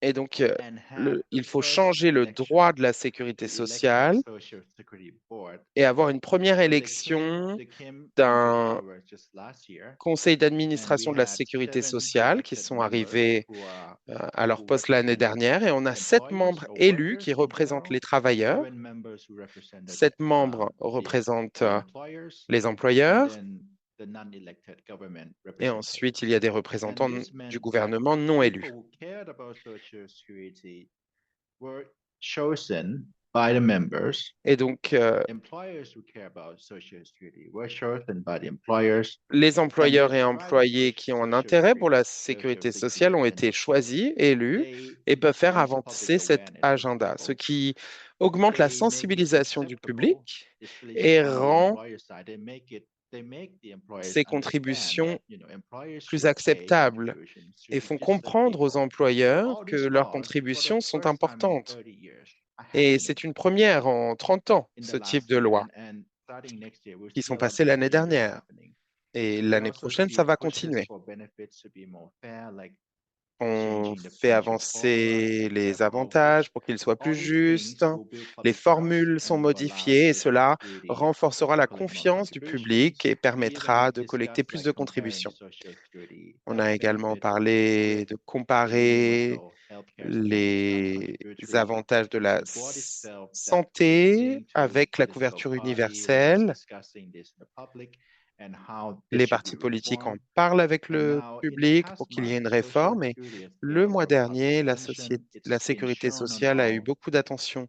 Et donc, il faut changer le droit de la sécurité sociale et avoir une première élection d'un conseil d'administration de la sécurité sociale qui sont arrivés à leur poste l'année dernière. Et on a 7 membres élus qui représentent les travailleurs. 7 membres représentent les employeurs. Et ensuite, il y a des représentants du gouvernement non élus. Et donc, les employeurs et employés qui ont un intérêt pour la sécurité sociale ont été choisis, élus, et peuvent faire avancer cet agenda, ce qui augmente la sensibilisation du public et rend ces contributions plus acceptables et font comprendre aux employeurs que leurs contributions sont importantes. Et c'est une première en 30 ans, ce type de loi, qui sont passées l'année dernière. Et l'année prochaine, ça va continuer. On fait avancer les avantages pour qu'ils soient plus justes. Les formules sont modifiées et cela renforcera la confiance du public et permettra de collecter plus de contributions. On a également parlé de comparer les avantages de la santé avec la couverture universelle. Les partis politiques en parlent avec le public pour qu'il y ait une réforme. Et le mois dernier, la sécurité sociale a eu beaucoup d'attention.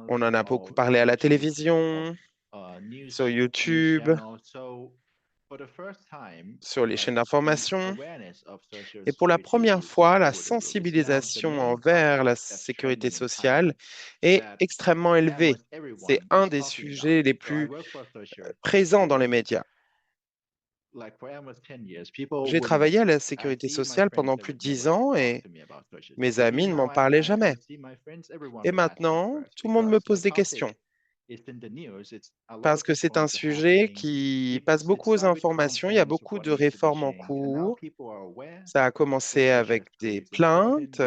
On en a beaucoup parlé à la télévision, sur YouTube, sur les chaînes d'information. Et pour la première fois, la sensibilisation envers la sécurité sociale est extrêmement élevée. C'est un des sujets les plus présents dans les médias. J'ai travaillé à la sécurité sociale pendant plus de 10 ans et mes amis ne m'en parlaient jamais. Et maintenant, tout le monde me pose des questions parce que c'est un sujet qui passe beaucoup aux informations. Il y a beaucoup de réformes en cours. Ça a commencé avec des plaintes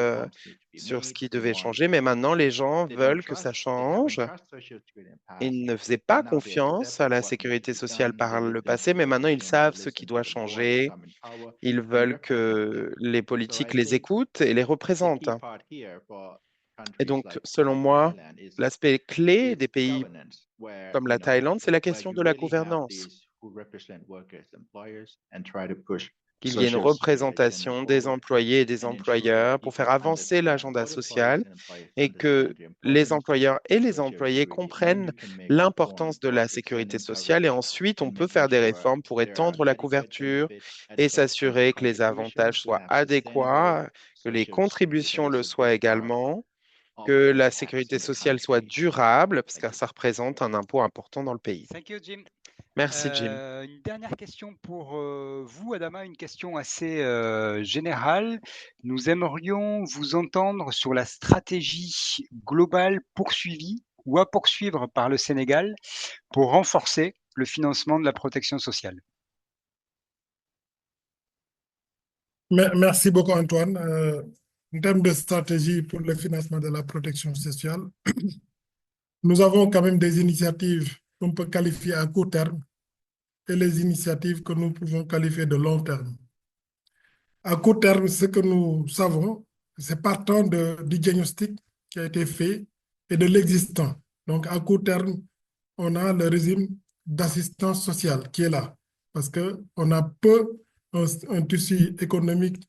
sur ce qui devait changer, mais maintenant les gens veulent que ça change. Ils ne faisaient pas confiance à la sécurité sociale par le passé, mais maintenant ils savent ce qui doit changer. Ils veulent que les politiques les écoutent et les représentent. Et donc, selon moi, l'aspect clé des pays comme la Thaïlande, c'est la question de la gouvernance. Qu'il y ait une représentation des employés et des employeurs pour faire avancer l'agenda social et que les employeurs et les employés comprennent l'importance de la sécurité sociale. Et ensuite, on peut faire des réformes pour étendre la couverture et s'assurer que les avantages soient adéquats, que les contributions le soient également, que la sécurité sociale soit durable, parce que ça représente un impôt important dans le pays. Thank you, Jim. Merci, Jim. Une dernière question pour vous, Adama, une question assez générale. Nous aimerions vous entendre sur la stratégie globale poursuivie ou à poursuivre par le Sénégal pour renforcer le financement de la protection sociale. Merci beaucoup, Antoine. En termes de stratégie pour le financement de la protection sociale, nous avons quand même des initiatives qu'on peut qualifier à court terme et les initiatives que nous pouvons qualifier de long terme. À court terme, ce que nous savons, c'est partant du diagnostic qui a été fait et de l'existant. Donc, à court terme, on a le régime d'assistance sociale qui est là, parce qu'on a un tissu économique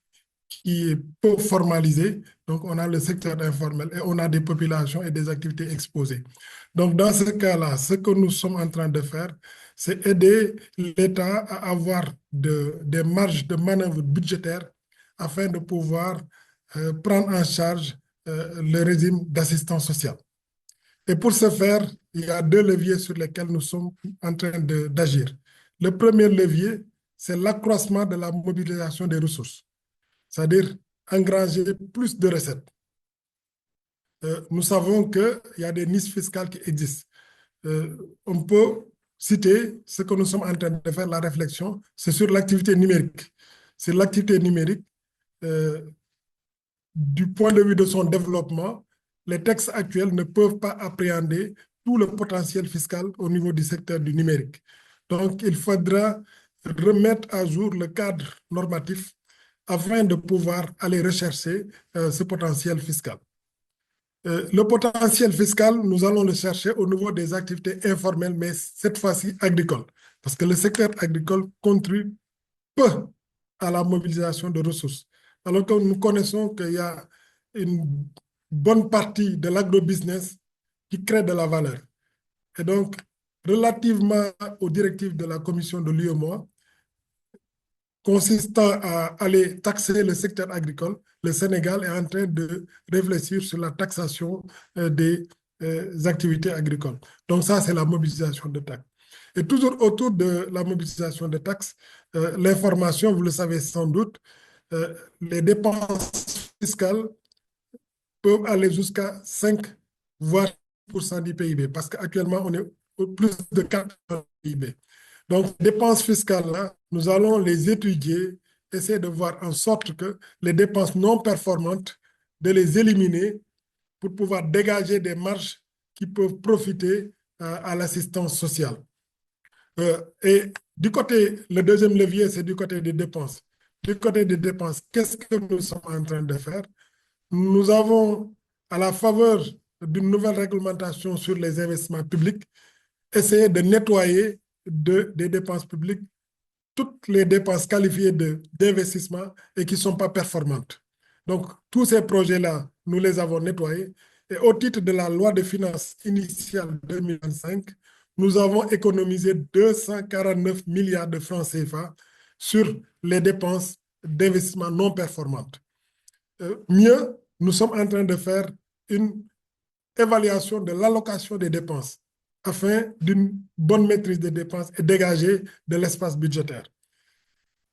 qui est peu formalisé, donc on a le secteur informel et on a des populations et des activités exposées. Donc, dans ce cas-là, ce que nous sommes en train de faire, c'est aider l'État à avoir des marges de manœuvre budgétaires afin de pouvoir prendre en charge le régime d'assistance sociale. Et pour ce faire, il y a deux leviers sur lesquels nous sommes en train d'agir. Le premier levier, c'est l'accroissement de la mobilisation des ressources, c'est-à-dire engranger plus de recettes. Nous savons qu'il y a des niches fiscales qui existent. On peut citer ce que nous sommes en train de faire, la réflexion, c'est sur l'activité numérique. C'est l'activité numérique, du point de vue de son développement, les textes actuels ne peuvent pas appréhender tout le potentiel fiscal au niveau du secteur du numérique. Donc, il faudra remettre à jour le cadre normatif afin de pouvoir aller rechercher ce potentiel fiscal. Le potentiel fiscal, nous allons le chercher au niveau des activités informelles, mais cette fois-ci agricoles, parce que le secteur agricole contribue peu à la mobilisation de ressources. Alors que nous connaissons qu'il y a une bonne partie de l'agrobusiness qui crée de la valeur. Et donc, relativement aux directives de la Commission de l'UEMOA, consistant à aller taxer le secteur agricole, le Sénégal est en train de réfléchir sur la taxation des activités agricoles. Donc ça, c'est la mobilisation de taxes. Et toujours autour de la mobilisation de taxes, l'information, vous le savez sans doute, les dépenses fiscales peuvent aller jusqu'à 5 voire 10% du PIB, parce qu'actuellement, on est au plus de 4% du PIB. Donc, les dépenses fiscales-là, nous allons les étudier, essayer de voir en sorte que les dépenses non performantes, de les éliminer pour pouvoir dégager des marges qui peuvent profiter à l'assistance sociale. Et du côté, le deuxième levier, c'est du côté des dépenses. Du côté des dépenses, qu'est-ce que nous sommes en train de faire? Nous avons, à la faveur d'une nouvelle réglementation sur les investissements publics, essayé de nettoyer des dépenses publiques toutes les dépenses qualifiées d'investissement et qui ne sont pas performantes. Donc, tous ces projets-là, nous les avons nettoyés. Et au titre de la loi de finances initiale 2025, nous avons économisé 249 milliards de francs CFA sur les dépenses d'investissement non performantes. Mieux, nous sommes en train de faire une évaluation de l'allocation des dépenses afin d'une bonne maîtrise des dépenses et dégager de l'espace budgétaire.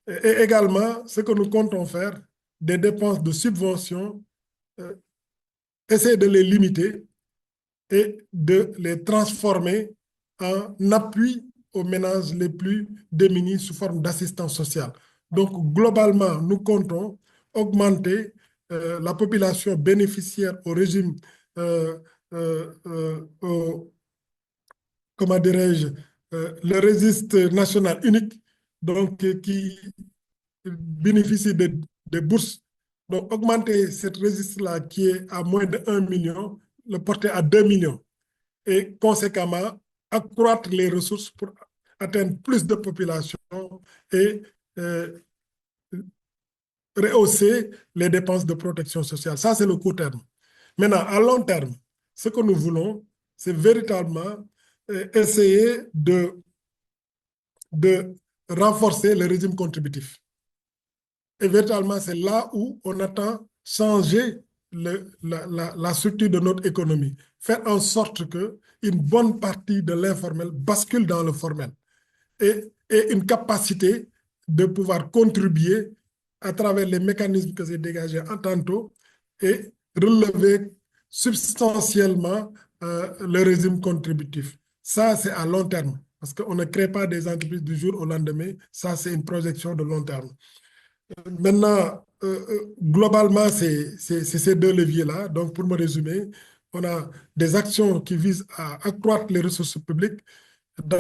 Et également, ce que nous comptons faire, des dépenses de subvention, essayer de les limiter et de les transformer en appui aux ménages les plus démunis sous forme d'assistance sociale. Donc, globalement, nous comptons augmenter la population bénéficiaire au régime, comment dirais-je, le registre national unique, donc qui bénéficie de bourses. Donc, augmenter cette registre-là qui est à moins de 1 million, le porter à 2 millions. Et conséquemment, accroître les ressources pour atteindre plus de population et rehausser les dépenses de protection sociale. Ça, c'est le court terme. Maintenant, à long terme, ce que nous voulons, c'est véritablement essayer de renforcer le régime contributif. Et véritablement, c'est là où on attend changer la structure de notre économie. Faire en sorte qu'une bonne partie de l'informel bascule dans le formel. Et une capacité de pouvoir contribuer à travers les mécanismes que j'ai dégagés en tantôt et relever substantiellement le régime contributif. Ça, c'est à long terme, parce qu'on ne crée pas des entreprises du jour au lendemain. Ça, c'est une projection de long terme. Maintenant, globalement, c'est ces deux leviers-là. Donc, pour me résumer, on a des actions qui visent à accroître les ressources publiques pour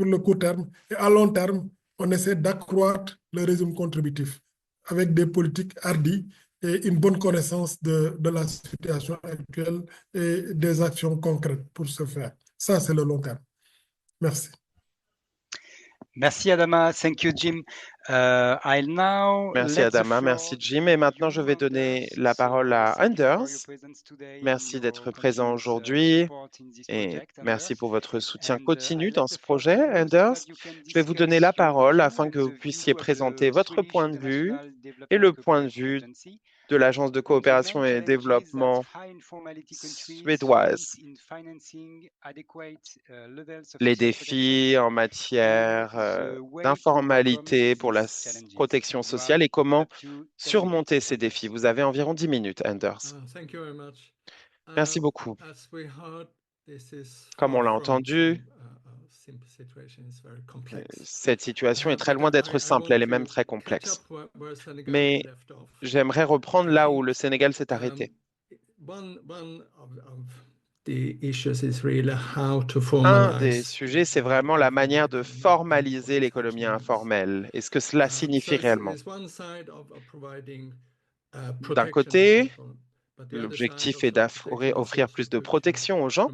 le court terme. Et à long terme, on essaie d'accroître le régime contributif avec des politiques hardies et une bonne connaissance de la situation actuelle et des actions concrètes pour ce faire. Ça, c'est le long terme. Merci. Merci Adama, thank you Jim. I'll now Merci Adama, merci Jim. Et maintenant, je vais donner la parole à Anders. Merci d'être présent aujourd'hui et merci pour votre soutien continu dans ce projet, Anders. Je vais vous donner la parole afin que vous puissiez présenter votre point de vue et le point de vue de l'Agence de coopération et développement suédoise. Les défis en matière d'informalité pour la protection sociale et comment surmonter ces défis. Vous avez environ 10 minutes, Anders. Merci beaucoup. Comme on l'a entendu, cette situation est très loin d'être simple, elle est même très complexe. Mais j'aimerais reprendre là où le Sénégal s'est arrêté. Un des sujets, c'est vraiment la manière de formaliser l'économie informelle et ce que cela signifie réellement. D'un côté, l'objectif est d'offrir plus de protection aux gens,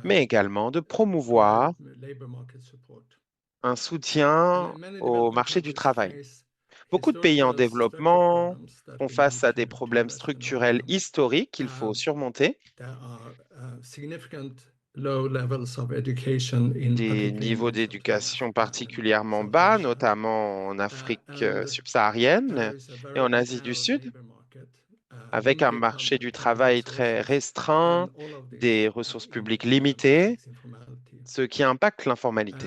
mais également de promouvoir un soutien au marché du travail. Beaucoup de pays en développement font face à des problèmes structurels historiques qu'il faut surmonter. Des niveaux d'éducation particulièrement bas, notamment en Afrique subsaharienne et en Asie du Sud, avec un marché du travail très restreint, des ressources publiques limitées, ce qui impacte l'informalité.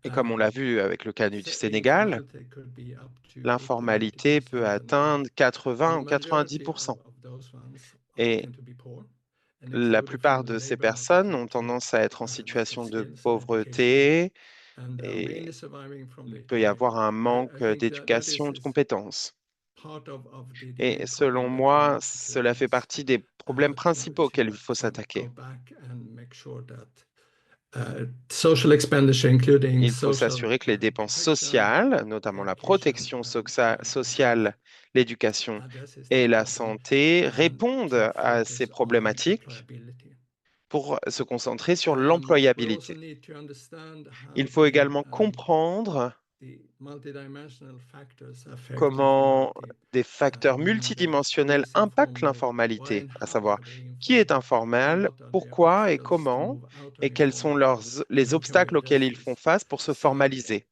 Et comme on l'a vu avec le cas du Sénégal, l'informalité peut atteindre 80 ou 90%. Et la plupart de ces personnes ont tendance à être en situation de pauvreté et il peut y avoir un manque d'éducation, de compétences. Et selon moi, cela fait partie des problèmes principaux auxquels il faut s'attaquer. Il faut s'assurer que les dépenses sociales, notamment la protection sociale, l'éducation et la santé, répondent à ces problématiques pour se concentrer sur l'employabilité. Il faut également comprendre comment des facteurs multidimensionnels impactent l'informalité, à savoir qui est informel, pourquoi et comment, et quels sont les obstacles auxquels ils font face pour se formaliser.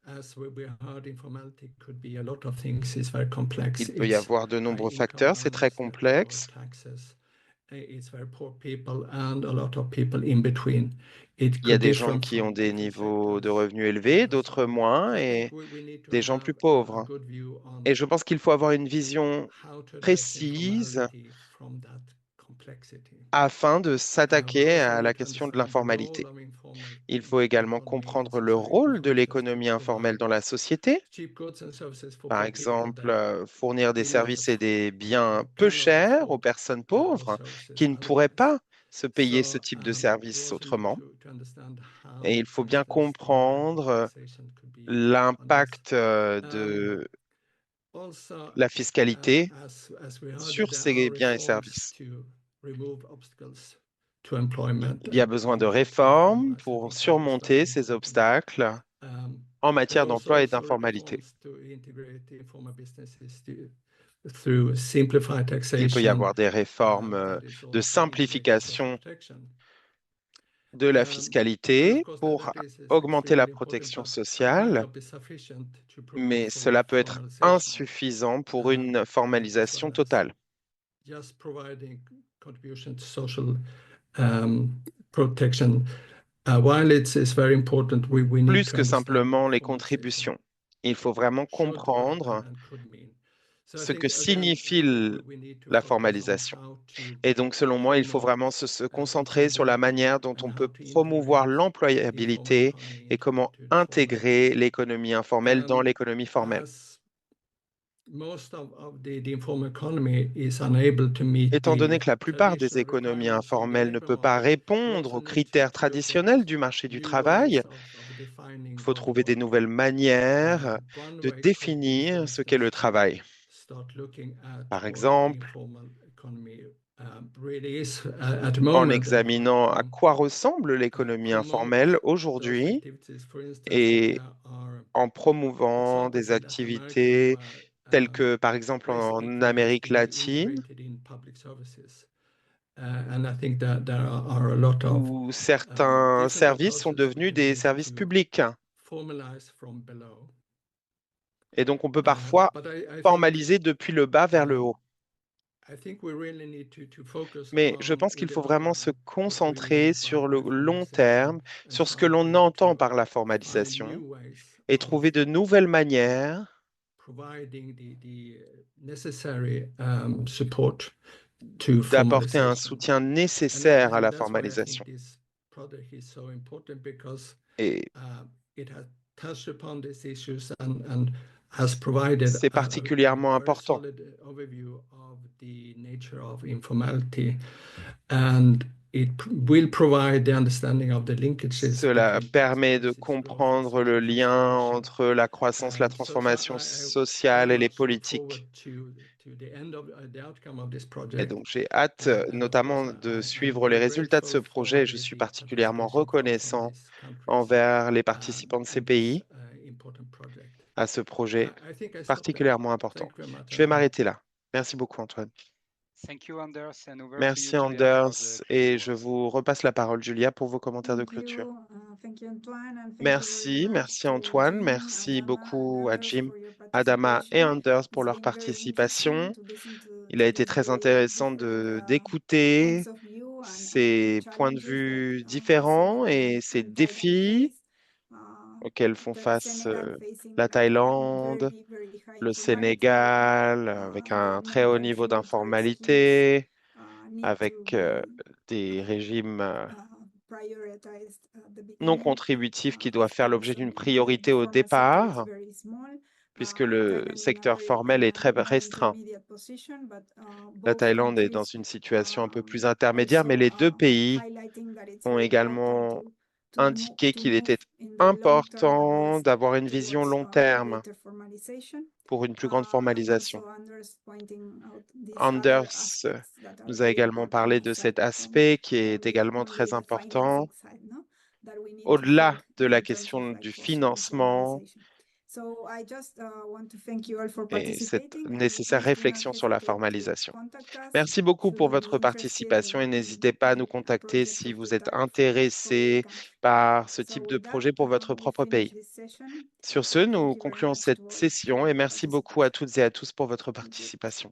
Il peut y avoir de nombreux facteurs, c'est très complexe. Il y a des gens qui ont des niveaux de revenus élevés, d'autres moins, et des gens plus pauvres. Et je pense qu'il faut avoir une vision précise afin de s'attaquer à la question de l'informalité. Il faut également comprendre le rôle de l'économie informelle dans la société. Par exemple, fournir des services et des biens peu chers aux personnes pauvres qui ne pourraient pas se payer ce type de services autrement. Et il faut bien comprendre l'impact de la fiscalité sur ces biens et services. Il y a besoin de réformes pour surmonter ces obstacles en matière d'emploi et d'informalité. Il peut y avoir des réformes de simplification de la fiscalité pour augmenter la protection sociale, mais cela peut être insuffisant pour une formalisation totale. Plus que simplement les contributions. Il faut vraiment comprendre ce que signifie la formalisation. Et donc, selon moi, il faut vraiment se concentrer sur la manière dont on peut promouvoir l'employabilité et comment intégrer l'économie informelle dans l'économie formelle. Étant donné que la plupart des économies informelles ne peuvent pas répondre aux critères traditionnels du marché du travail, il faut trouver des nouvelles manières de définir ce qu'est le travail. Par exemple, en examinant à quoi ressemble l'économie informelle aujourd'hui et en promouvant des activités telles que, par exemple, en Amérique latine, où certains services sont devenus des services publics. Et donc, on peut parfois formaliser depuis le bas vers le haut. Mais je pense qu'il faut vraiment se concentrer sur le long terme, sur ce que l'on entend par la formalisation et trouver de nouvelles manières d'apporter un soutien nécessaire à la formalisation. Et c'est particulièrement important. Cela permet de comprendre le lien entre la croissance, la transformation sociale et les politiques. Et donc, j'ai hâte notamment de suivre les résultats de ce projet. Je suis particulièrement reconnaissant envers les participants de ces pays à ce projet particulièrement important. Je vais m'arrêter là. Merci beaucoup, Antoine. Merci, Anders. Et je vous repasse la parole, Julia, pour vos commentaires de clôture. Merci Antoine. Merci beaucoup à Jim, Adama et Anders pour leur participation. Il a été très intéressant d'écouter ces points de vue différents et ces défis auxquels font face la Thaïlande, le Sénégal, avec un très haut niveau d'informalité, avec des régimes non contributifs qui doivent faire l'objet d'une priorité au départ, puisque le secteur formel est très restreint. La Thaïlande est dans une situation un peu plus intermédiaire, mais les deux pays ont également indiqué qu'il était important d'avoir une vision long terme pour une plus grande formalisation. Anders nous a également parlé de cet aspect qui est également très important, au-delà de la question du financement et cette nécessaire réflexion sur la formalisation. Merci beaucoup pour votre participation et n'hésitez pas à nous contacter si vous êtes intéressé par ce type de projet pour votre propre pays. Sur ce, nous concluons cette session et merci beaucoup à toutes et à tous pour votre participation.